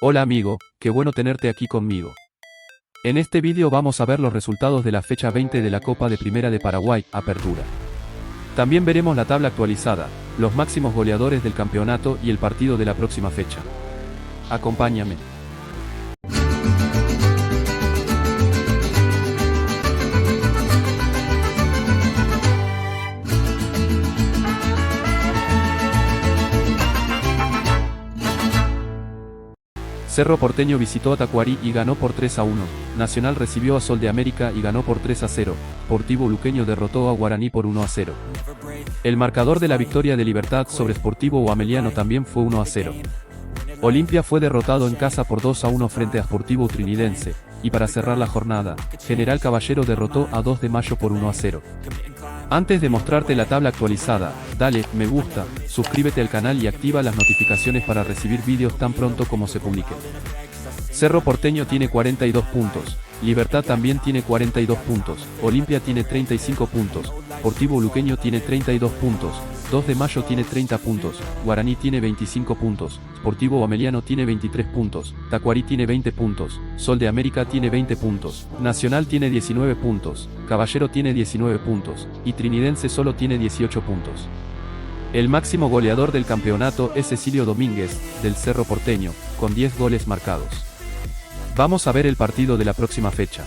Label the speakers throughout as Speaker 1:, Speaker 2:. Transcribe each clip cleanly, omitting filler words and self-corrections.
Speaker 1: Hola amigo, qué bueno tenerte aquí conmigo. En este vídeo vamos a ver los resultados de la fecha 20 de la Copa de Primera de Paraguay, Apertura. También veremos la tabla actualizada, los máximos goleadores del campeonato y el partido de la próxima fecha. Acompáñame. Cerro Porteño visitó a Tacuarí y ganó por 3-1, Nacional recibió a Sol de América y ganó por 3-0, Sportivo Luqueño derrotó a Guaraní por 1-0. El marcador de la victoria de Libertad sobre Sportivo Guameliano también fue 1-0. Olimpia fue derrotado en casa por 2-1 frente a Sportivo Trinidense, y para cerrar la jornada, General Caballero derrotó a 2 de Mayo por 1-0. Antes de mostrarte la tabla actualizada, dale me gusta, suscríbete al canal y activa las notificaciones para recibir vídeos tan pronto como se publiquen. Cerro Porteño tiene 42 puntos, Libertad también tiene 42 puntos, Olimpia tiene 35 puntos, Sportivo Luqueño tiene 32 puntos, 2 de Mayo tiene 30 puntos, Guaraní tiene 25 puntos, Sportivo Guameliano tiene 23 puntos, Tacuarí tiene 20 puntos, Sol de América tiene 20 puntos, Nacional tiene 19 puntos, Caballero tiene 19 puntos, y Trinidense solo tiene 18 puntos. El máximo goleador del campeonato es Cecilio Domínguez, del Cerro Porteño, con 10 goles marcados. Vamos a ver el partido de la próxima fecha.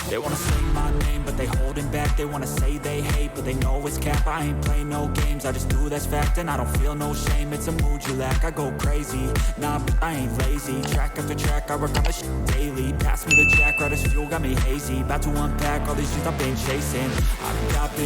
Speaker 2: They wanna say my name, but they holding back. They wanna say they hate, but they know it's cap. I ain't play no games, I just do that's fact. And I don't feel no shame, it's a mood you lack. I go crazy, nah, but I ain't lazy. Track after track, I work on this shit daily. Pass me the jack, right as fuel, got me hazy. About to unpack all these shit I've been chasing. I've got